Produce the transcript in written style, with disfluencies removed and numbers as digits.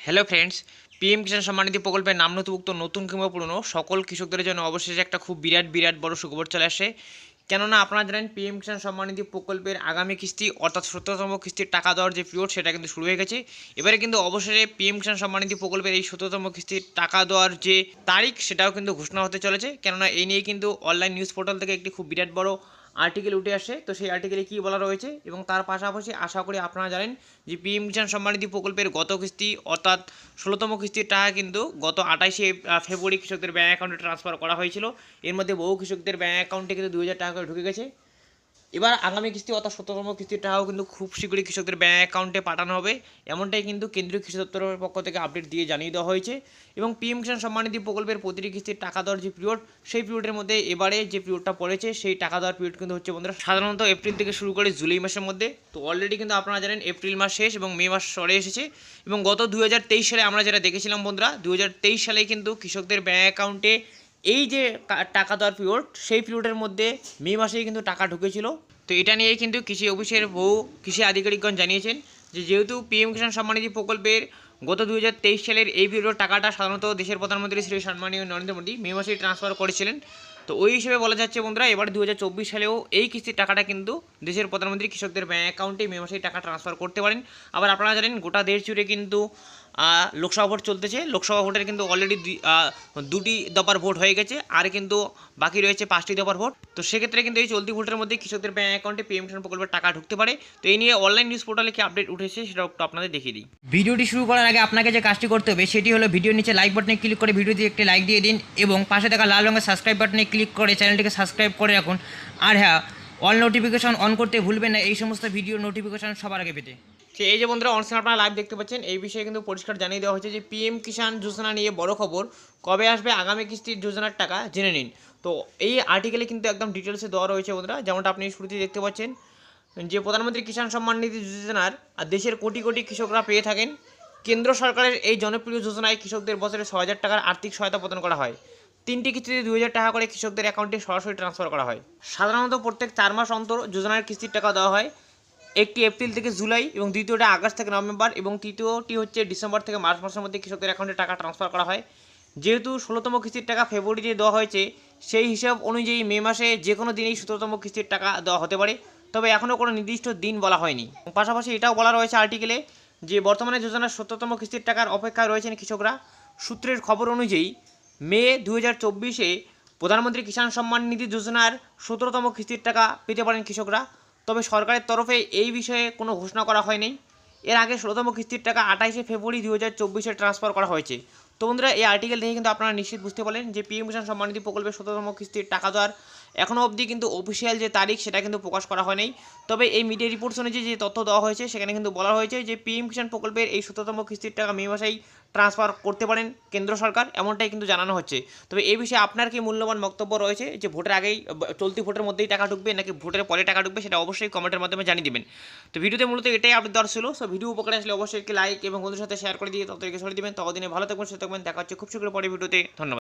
Hello friends, PM Kisan Samman Nidhi প্রকল্পের নাম নথিভুক্ত নতুন কিংবা পুরনো সকল কৃষকদের জন্য অবশেষে একটা খুব বিরাট বড় সুখবর চলে আসে। কেননা আপনারা জানেন পিএম কিষাণ সম্মান নিধি প্রকল্পের আগামী কিস্তি অর্থাৎ 17তম কিস্তির টাকা দেওয়ার যে পিরিয়ড সেটা কিন্তু শুরু হয়ে গেছে। এবারে কিন্তু অবশেষে পিএম কিষাণ সম্মান নিধি প্রকল্পের এই 17তম কিস্তির টাকা দেওয়ার যে তারিখ সেটাও কিন্তু ঘোষণা হতে চলেছে। কেননা এই নিয়ে কিন্তু অনলাইন নিউজ পোর্টাল থেকে একটি খুব বিরাট বড় আর্টিকেল উঠে আসে। তো সেই আর্টিকেলে কী বলা রয়েছে এবং তার পাশাপাশি আশা করি আপনারা জানেন যে পিএম কিষাণ সম্মান নিধি প্রকল্পের গত কিস্তি অর্থাৎ 16তম কিস্তির টাকা কিন্তু গত 28শে ফেব্রুয়ারি কৃষকদের ব্যাঙ্ক অ্যাকাউন্টে ট্রান্সফার করা হয়েছিল। এর মধ্যে বহু কৃষকদের ব্যাঙ্ক অ্যাকাউন্টে কিন্তু 2000 টাকা করে ঢুকে গেছে। এবার আগামী কিস্তি অর্থাৎ 17তম কিস্তির টাকাও কিন্তু খুব শীঘ্রই কৃষকদের ব্যাঙ্ক অ্যাকাউন্টে পাঠানো হবে, এমনটাই কিন্তু কেন্দ্রীয় কৃষি দপ্তরের পক্ষ থেকে আপডেট দিয়ে জানিয়ে দেওয়া হয়েছে। এবং পিএম কিষাণ সম্মান নিধি প্রকল্পের প্রতিটি কিস্তির টাকা দেওয়ার যে পিরিয়ড, সেই পিরিয়ডের মধ্যে এবারে যে পিরিয়ডটা পড়েছে সেই টাকা দেওয়ার পিরিয়ড কিন্তু হচ্ছে বন্ধুরা সাধারণত এপ্রিল থেকে শুরু করে জুলাই মাসের মধ্যে। তো অলরেডি কিন্তু আপনারা জানেন এপ্রিল মাস শেষ এবং মে মাস সরে এসেছে। এবং গত 2023 সালে আমরা যেটা দেখেছিলাম বন্ধুরা, 2023 সালে কিন্তু কৃষকদের ব্যাঙ্ক অ্যাকাউন্টে এই যে টাকা দেওয়ার পিরিয়ড, সেই পিরিয়ডের মধ্যে মে মাসেই কিন্তু টাকা ঢুকেছিল। তো এটা নিয়ে কিন্তু কৃষি অফিসের বহু কৃষি আধিকারিকগণ জানিয়েছেন যে যেহেতু পিএম কিষাণ সম্মান নিধি প্রকল্পের গত 2023 সালের এই পিরিয়ড টাকাটা সাধারণত দেশের প্রধানমন্ত্রী শ্রী সম্মানীয় নরেন্দ্র মোদী মে মাসেই ট্রান্সফার করেছিলেন। তো ওই হিসেবে বলা যাচ্ছে বন্ধুরা এবার 2024 সালেও এই কিস্তির টাকাটা কিন্তু দেশের প্রধানমন্ত্রী কৃষকদের ব্যাঙ্ক অ্যাকাউন্টে মে মাসেই টাকা ট্রান্সফার করতে পারেন। আবার আপনারা জানেন গোটা দেশ জুড়ে কিন্তু লোকসভা ভোট চলতেছে। লোকসভা ভোটের কিন্তু অলরেডি দুটি দফার ভোট হয়ে গেছে, আর কিন্তু বাকি রয়েছে 5টি দফার ভোট। তো সেক্ষেত্রে কিন্তু এই চলতি ভোটের মধ্যে কৃষকদের ব্যাঙ্ক অ্যাকাউন্টে পিএম কিষাণ প্রকল্পের টাকা ঢুকতে পারে। তো এই নিয়ে অনলাইন নিউজ পোর্টালে কি আপডেট উঠেছে সেটা একটু আপনাদের দেখিয়ে দিই। ভিডিওটি শুরু করার আগে আপনাকে যে কাজটি করতে হবে সেটি হলো ভিডিওর নিচে লাইক বাটনে ক্লিক করে ভিডিওতে একটি লাইক দিয়ে দিন এবং পাশে থাকা লাল রঙের সাবস্ক্রাইব বাটনে ক্লিক করে চ্যানেলটিকে সাবস্ক্রাইব করে রাখুন। আর হ্যাঁ, অল নোটিফিকেশন অন করতে ভুলবেন না এই সমস্ত ভিডিও নোটিফিকেশন সবার আগে পেতে। এই যে বন্ধুরা অনস্ক্রিন আপনারা লাইভ দেখতে পাচ্ছেন, এই বিষয়ে কিন্তু পরিষ্কার জানিয়ে দেওয়া হয়েছে যে পিএম কিষাণ যোজনা নিয়ে বড় খবর, কবে আসবে আগামী কিস্তির যোজনার টাকা জেনে নিন। তো এই আর্টিকেলে কিন্তু একদম ডিটেলসে দেওয়া রয়েছে বন্ধুরা, যেমনটা আপনি শুরুতেই দেখতে পাচ্ছেন যে প্রধানমন্ত্রী কিষাণ সম্মান নিধি যোজনার দেশের কোটি কোটি কৃষকরা পেয়ে থাকেন। কেন্দ্র সরকারের এই জনপ্রিয় যোজনায় কৃষকদের বছরে 6,000 টাকার আর্থিক সহায়তা প্রদান করা হয়। 3টি কিস্তিতে 2,000 টাকা করে কৃষকদের অ্যাকাউন্টে সরাসরি ট্রান্সফার করা হয়। সাধারণত প্রত্যেক 4 মাস অন্তর যোজনার কিস্তির টাকা দেওয়া হয়। একটি এপ্রিল থেকে জুলাই এবং দ্বিতীয়টা আগস্ট থেকে নভেম্বর এবং তৃতীয়টি হচ্ছে ডিসেম্বর থেকে মার্চ মাসের মধ্যে কৃষকদের অ্যাকাউন্টে টাকা ট্রান্সফার করা হয়। যেহেতু 16তম কিস্তির টাকা ফেব্রুয়ারিতে দেওয়া হয়েছে, সেই হিসাব অনুযায়ী মে মাসে যে কোনো দিনেই 17তম কিস্তির টাকা দেওয়া হতে পারে, তবে এখনও কোনো নির্দিষ্ট দিন বলা হয়নি। পাশাপাশি এটাও বলা রয়েছে আর্টিকেলে যে বর্তমানে যোজনার 17তম কিস্তির টাকার অপেক্ষায় রয়েছেন কৃষকরা। সূত্রের খবর অনুযায়ী মে 2024-এ প্রধানমন্ত্রী কিষাণ সম্মান নিধি যোজনার 17তম কিস্তির টাকা পেতে পারেন কৃষকরা, তবে সরকারের তরফে এই বিষয়ে কোনো ঘোষণা করা হয়নি। এর আগে 16তম কিস্তির টাকা 28শে ফেব্রুয়ারি 2024-এ ট্রান্সফার করা হয়েছে। তো বন্ধুরা এই আর্টিকেল দেখে কিন্তু আপনারা নিশ্চিত বুঝতে পারলেন যে পিএম কিষাণ সম্মান নিধি প্রকল্পের 17তম কিস্তির টাকা দেওয়ার এখনও অবধি কিন্তু অফিসিয়াল যে তারিখ সেটা কিন্তু প্রকাশ করা হয়নি। তবে এই মিডিয়া রিপোর্টস অনুযায়ী যে তথ্য দেওয়া হয়েছে সেখানে কিন্তু বলা হয়েছে যে পিএম কিষাণ প্রকল্পের এই 17তম কিস্তির টাকা মে মাসেই ট্রান্সফার করতে পারেন কেন্দ্র সরকার, এমনটাই কিন্তু জানানো হচ্ছে। তবে এই বিষয়ে আপনার কি মূল্যবান বক্তব্য রয়েছে যে ভোটের আগেই চলতি ভোটের মধ্যেই টাকা ঢুকবে নাকি ভোটের পরে টাকা ঢুকবে, সেটা অবশ্যই কমেন্টের মাধ্যমে জানিয়ে দেবেন। তো ভিডিওতে মূলত এটাই আপডেট দেওয়ার ছিল। সো ভিডিও উপকারে আসলে অবশ্যই একটি লাইক এবং বন্ধুদের সাথে শেয়ার করে দিয়ে ততদিকে সরিয়ে দেবেন। ততদিনে ভালো থাকবেন, সুস্থ থাকবেন। দেখা হচ্ছে খুব শীঘ্র পরে ভিডিওতে। ধন্যবাদ।